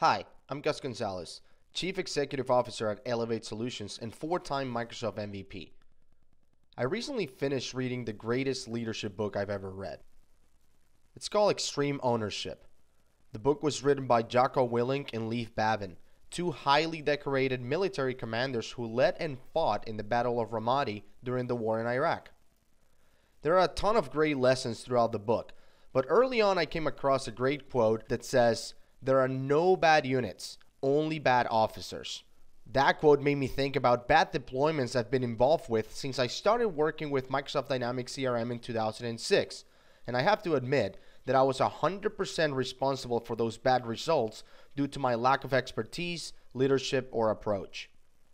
Hi, I'm Gus Gonzalez, Chief Executive Officer at Elev8 Solutions and four-time Microsoft MVP. I recently finished reading the greatest leadership book I've ever read. It's called Extreme Ownership. The book was written by Jocko Willink and Leif Babin, two highly decorated military commanders who led and fought in the Battle of Ramadi during the war in Iraq. There are a ton of great lessons throughout the book, but early on I came across a great quote that says, "There are no bad units, only bad officers." That quote made me think about bad deployments I've been involved with since I started working with Microsoft Dynamics CRM in 2006, and I have to admit that I was 100% responsible for those bad results due to my lack of expertise, leadership, or approach.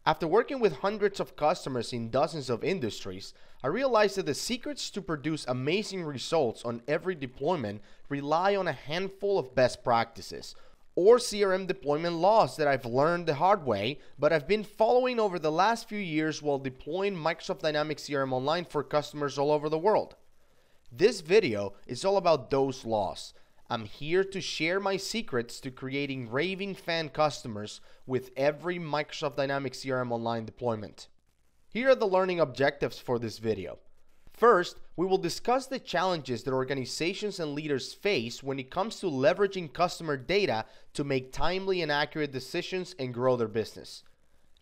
After working with hundreds of customers in dozens of industries, I realized that the secrets to produce amazing results on every deployment rely on a handful of best practices, or CRM deployment laws that I've learned the hard way, but I've been following over the last few years while deploying Microsoft Dynamics CRM Online for customers all over the world. This video is all about those laws. I'm here to share my secrets to creating raving fan customers with every Microsoft Dynamics CRM Online deployment. Here are the learning objectives for this video. First, we will discuss the challenges that organizations and leaders face when it comes to leveraging customer data to make timely and accurate decisions and grow their business.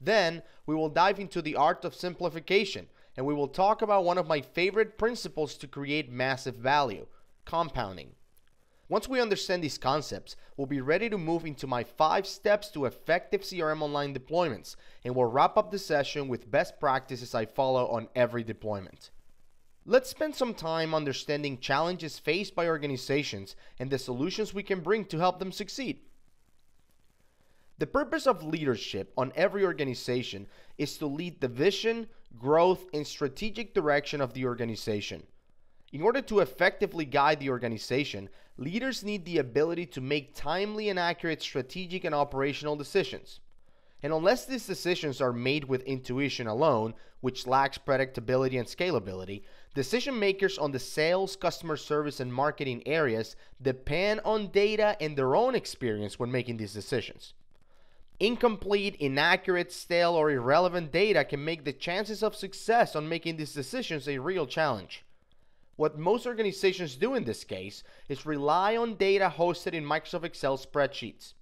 Then, we will dive into the art of simplification, and we will talk about one of my favorite principles to create massive value: compounding. Once we understand these concepts, we'll be ready to move into my 5 steps to effective CRM Online deployments, and we'll wrap up the session with best practices I follow on every deployment. Let's spend some time understanding challenges faced by organizations and the solutions we can bring to help them succeed. The purpose of leadership on every organization is to lead the vision, growth, and strategic direction of the organization. In order to effectively guide the organization, leaders need the ability to make timely and accurate strategic and operational decisions. And unless these decisions are made with intuition alone, which lacks predictability and scalability, decision makers on the sales, customer service, and marketing areas depend on data and their own experience when making these decisions. Incomplete, inaccurate, stale, or irrelevant data can make the chances of success on making these decisions a real challenge. What most organizations do in this case is rely on data hosted in Microsoft Excel spreadsheets.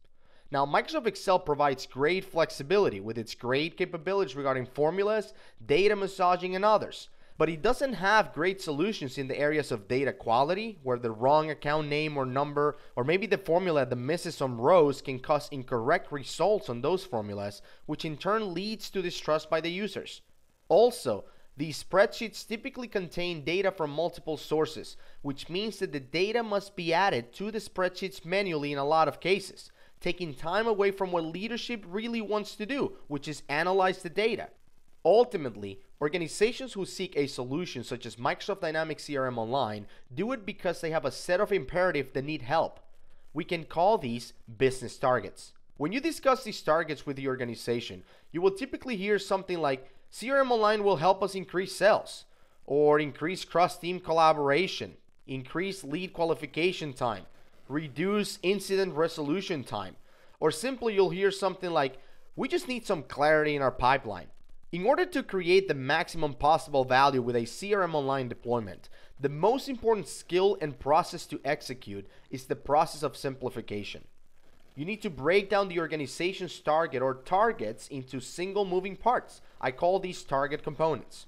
Now, Microsoft Excel provides great flexibility with its great capabilities regarding formulas, data massaging, and others. But it doesn't have great solutions in the areas of data quality, where the wrong account name or number, or maybe the formula that misses some rows can cause incorrect results on those formulas, which in turn leads to distrust by the users. Also, these spreadsheets typically contain data from multiple sources, which means that the data must be added to the spreadsheets manually in a lot of cases, taking time away from what leadership really wants to do, which is analyze the data. Ultimately, organizations who seek a solution such as Microsoft Dynamics CRM Online do it because they have a set of imperatives that need help. We can call these business targets. When you discuss these targets with the organization, you will typically hear something like, CRM Online will help us increase sales, or increase cross-team collaboration, increase lead qualification time, reduce incident resolution time, or simply you'll hear something like, we just need some clarity in our pipeline. In order to create the maximum possible value with a CRM Online deployment, the most important skill and process to execute is the process of simplification. You need to break down the organization's target or targets into single moving parts. I call these target components.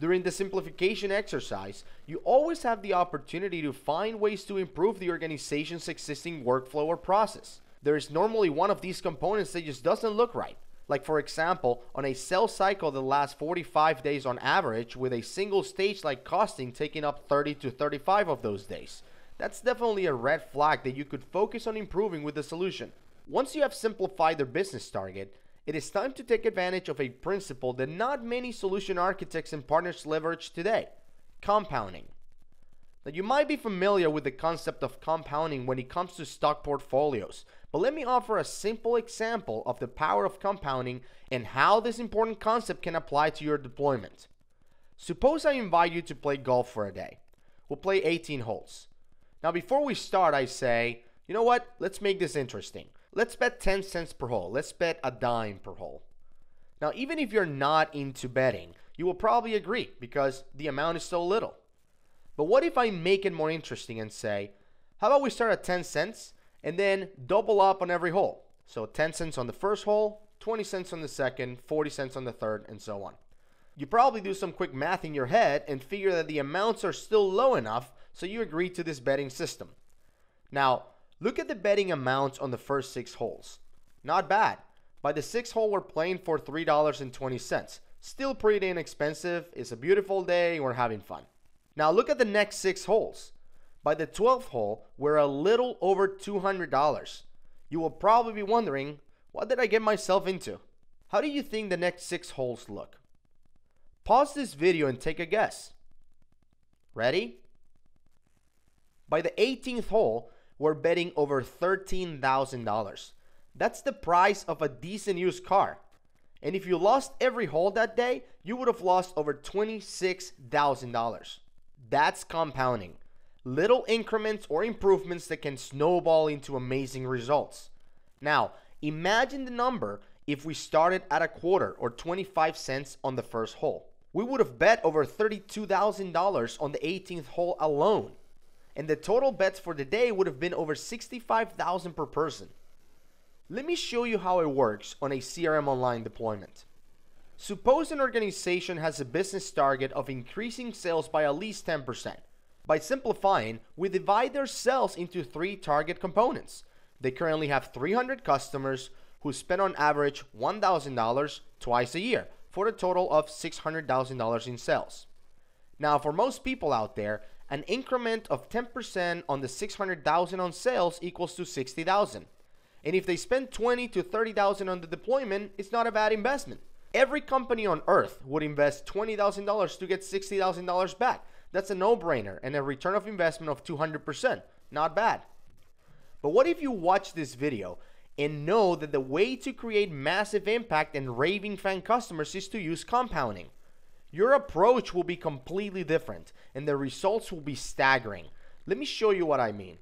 During the simplification exercise, you always have the opportunity to find ways to improve the organization's existing workflow or process. There is normally one of these components that just doesn't look right. Like, for example, on a sales cycle that lasts 45 days on average, with a single stage like costing taking up 30 to 35 of those days. That's definitely a red flag that you could focus on improving with the solution. Once you have simplified their business target, it is time to take advantage of a principle that not many solution architects and partners leverage today: compounding. Now, you might be familiar with the concept of compounding when it comes to stock portfolios, but let me offer a simple example of the power of compounding and how this important concept can apply to your deployment. Suppose I invite you to play golf for a day. We'll play 18 holes. Now, before we start, I say, you know what? Let's make this interesting. Let's bet 10 cents per hole. Let's bet a dime per hole. Now, even if you're not into betting, you will probably agree because the amount is so little. But what if I make it more interesting and say, how about we start at 10 cents and then double up on every hole? So 10 cents on the first hole, 20 cents on the second, 40 cents on the third, and so on. You probably do some quick math in your head and figure that the amounts are still low enough, so you agree to this betting system. Now, look at the betting amounts on the first 6 holes. Not bad. By the 6th hole, we're playing for $3.20. Still pretty inexpensive. It's a beautiful day and we're having fun. Now look at the next 6 holes. By the 12th hole, we're a little over $200. You will probably be wondering, what did I get myself into? How do you think the next 6 holes look? Pause this video and take a guess. Ready? By the 18th hole, we're betting over $13,000. That's the price of a decent used car. And if you lost every hole that day, you would have lost over $26,000. That's compounding. Little increments or improvements that can snowball into amazing results. Now, imagine the number if we started at a quarter or 25 cents on the first hole. We would have bet over $32,000 on the 18th hole alone. And the total bets for the day would have been over $65,000 per person. Let me show you how it works on a CRM Online deployment. Suppose an organization has a business target of increasing sales by at least 10%. By simplifying, we divide their sales into 3 target components. They currently have 300 customers who spend on average $1,000 twice a year for a total of $600,000 in sales. Now, for most people out there, an increment of 10% on the $600,000 on sales equals to $60,000. And if they spend $20,000 to $30,000 on the deployment, it's not a bad investment. Every company on earth would invest $20,000 to get $60,000 back. That's a no-brainer and a return of investment of 200%. Not bad. But what if you watch this video and know that the way to create massive impact and raving fan customers is to use compounding? Your approach will be completely different and the results will be staggering. Let me show you what I mean.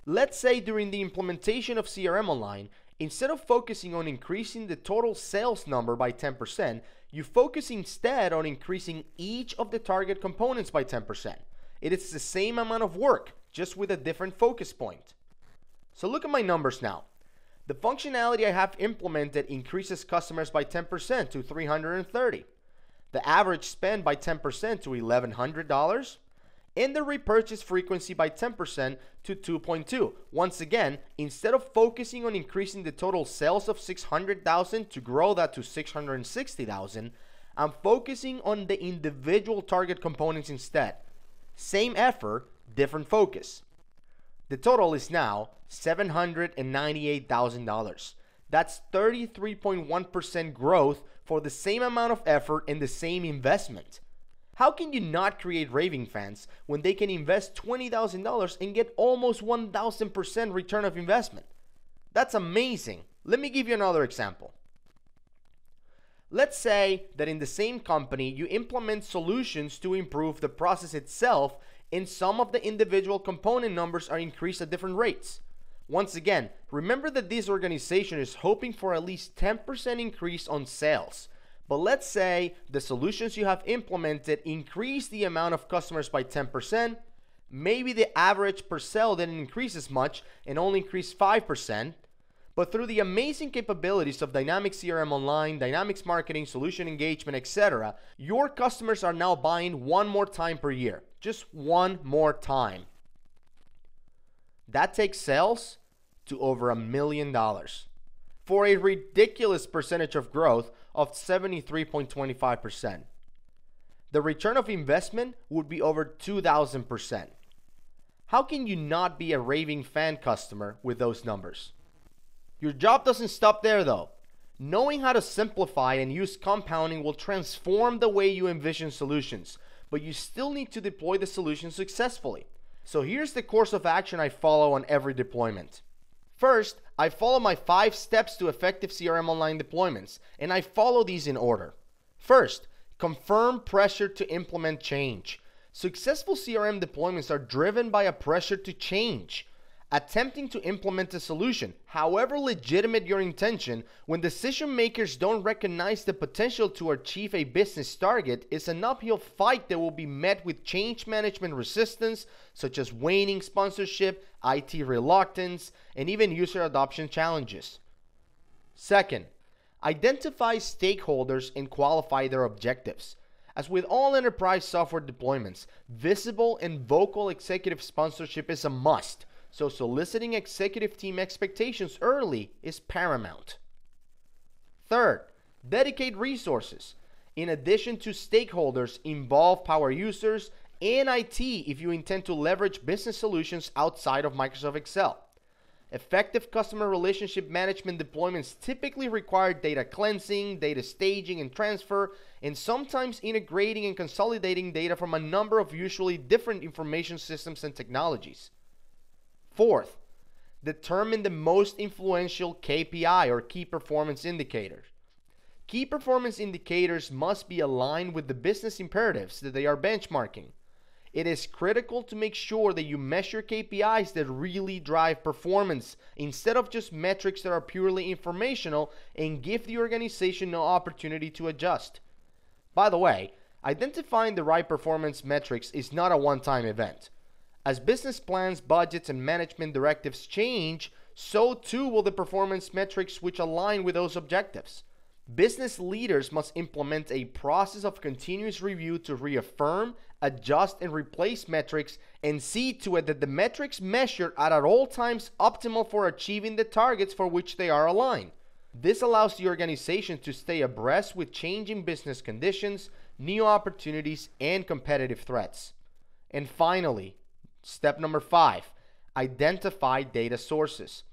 Let's say during the implementation of CRM Online, instead of focusing on increasing the total sales number by 10%, you focus instead on increasing each of the target components by 10%. It is the same amount of work, just with a different focus point. So look at my numbers now. The functionality I have implemented increases customers by 10% to 330. The average spend by 10% to $1,100. And the repurchase frequency by 10% to 2.2. Once again, instead of focusing on increasing the total sales of $600,000 to grow that to $660,000, I'm focusing on the individual target components instead. Same effort, different focus. The total is now $798,000. That's 33.1% growth for the same amount of effort and the same investment. How can you not create raving fans when they can invest $20,000 and get almost 1,000% return of investment? That's amazing. Let me give you another example. Let's say that in the same company you implement solutions to improve the process itself and some of the individual component numbers are increased at different rates. Once again, remember that this organization is hoping for at least 10% increase on sales. But let's say the solutions you have implemented increase the amount of customers by 10%. Maybe the average per sale didn't increase as much and only increased 5%. But through the amazing capabilities of Dynamics CRM Online, Dynamics Marketing, Solution Engagement, etc., your customers are now buying one more time per year. Just one more time. That takes sales to over $1 million for a ridiculous percentage of growth of 73.25%. The return of investment would be over 2,000%. How can you not be a raving fan customer with those numbers? Your job doesn't stop there though. Knowing how to simplify and use compounding will transform the way you envision solutions, but you still need to deploy the solution successfully. So here's the course of action I follow on every deployment. First, I follow my 5 steps to effective CRM Online deployments, and I follow these in order. First, confirm pressure to implement change. Successful CRM deployments are driven by a pressure to change. Attempting to implement a solution, however legitimate your intention, when decision makers don't recognize the potential to achieve a business target, is an uphill fight that will be met with change management resistance, such as waning sponsorship, IT reluctance, and even user adoption challenges. Second, identify stakeholders and qualify their objectives. As with all enterprise software deployments, visible and vocal executive sponsorship is a must. So soliciting executive team expectations early is paramount. Third, dedicate resources. In addition to stakeholders, involve power users and IT if you intend to leverage business solutions outside of Microsoft Excel. Effective customer relationship management deployments typically require data cleansing, data staging and transfer, and sometimes integrating and consolidating data from a number of usually different information systems and technologies. Fourth, determine the most influential KPI or key performance indicators. Key performance indicators must be aligned with the business imperatives that they are benchmarking. It is critical to make sure that you measure KPIs that really drive performance instead of just metrics that are purely informational and give the organization no opportunity to adjust. By the way, identifying the right performance metrics is not a one-time event. As business plans, budgets, and management directives change, so too will the performance metrics which align with those objectives. Business leaders must implement a process of continuous review to reaffirm, adjust, and replace metrics and see to it that the metrics measured are at all times optimal for achieving the targets for which they are aligned. This allows the organization to stay abreast with changing business conditions, new opportunities, and competitive threats. And finally, step number 5, identify data sources.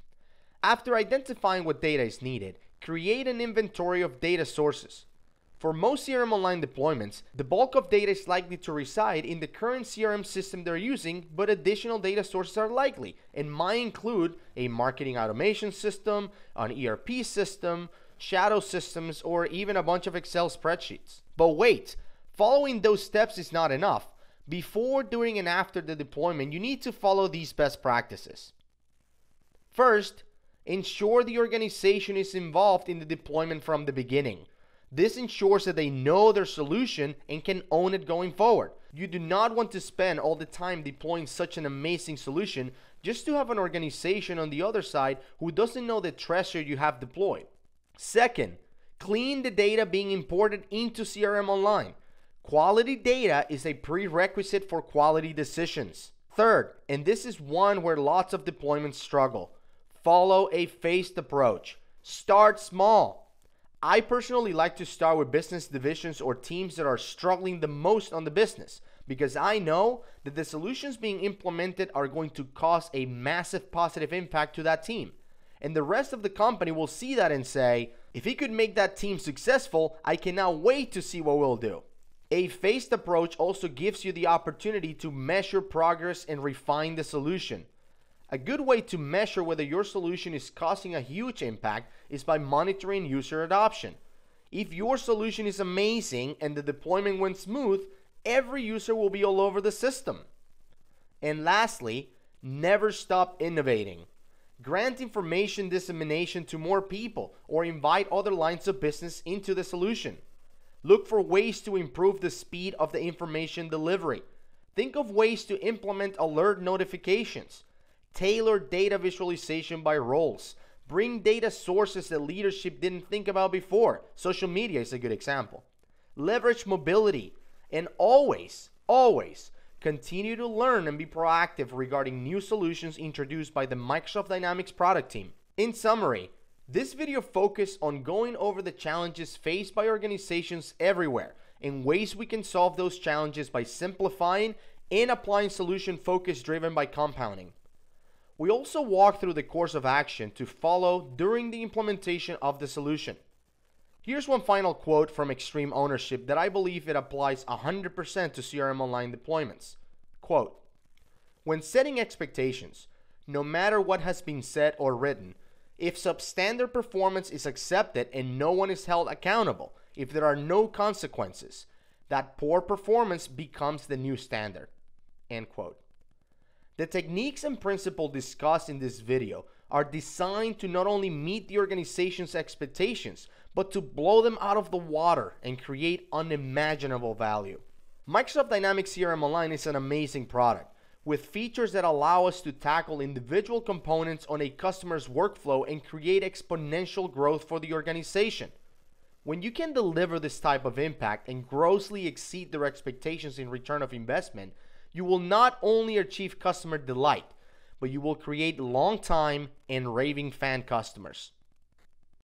After identifying what data is needed, create an inventory of data sources. For most CRM Online deployments, the bulk of data is likely to reside in the current CRM system they're using, but additional data sources are likely and might include a marketing automation system, an ERP system, shadow systems, or even a bunch of Excel spreadsheets. But wait, following those steps is not enough. Before, during, and after the deployment, you need to follow these best practices. First, ensure the organization is involved in the deployment from the beginning. This ensures that they know their solution and can own it going forward. You do not want to spend all the time deploying such an amazing solution just to have an organization on the other side who doesn't know the treasure you have deployed. Second, clean the data being imported into CRM Online. Quality data is a prerequisite for quality decisions. Third, and this is one where lots of deployments struggle, follow a phased approach. Start small. I personally like to start with business divisions or teams that are struggling the most on the business because I know that the solutions being implemented are going to cause a massive positive impact to that team. And the rest of the company will see that and say, if he could make that team successful, I cannot wait to see what we'll do. A phased approach also gives you the opportunity to measure progress and refine the solution. A good way to measure whether your solution is causing a huge impact is by monitoring user adoption. If your solution is amazing and the deployment went smooth, every user will be all over the system. And lastly, never stop innovating. Grant information dissemination to more people or invite other lines of business into the solution. Look for ways to improve the speed of the information delivery. Think of ways to implement alert notifications. Tailor data visualization by roles. Bring data sources that leadership didn't think about before. Social media is a good example. Leverage mobility. And always continue to learn and be proactive regarding new solutions introduced by the Microsoft Dynamics product team. In summary, this video focused on going over the challenges faced by organizations everywhere and ways we can solve those challenges by simplifying and applying solution focus driven by compounding. We also walk through the course of action to follow during the implementation of the solution. Here's one final quote from Extreme Ownership that I believe it applies 100% to CRM Online deployments. Quote, "When setting expectations, no matter what has been said or written, if substandard performance is accepted and no one is held accountable, if there are no consequences, that poor performance becomes the new standard." End quote. The techniques and principles discussed in this video are designed to not only meet the organization's expectations, but to blow them out of the water and create unimaginable value. Microsoft Dynamics CRM Online is an amazing product with features that allow us to tackle individual components on a customer's workflow and create exponential growth for the organization. When you can deliver this type of impact and grossly exceed their expectations in return of investment, you will not only achieve customer delight, but you will create long-time and raving fan customers.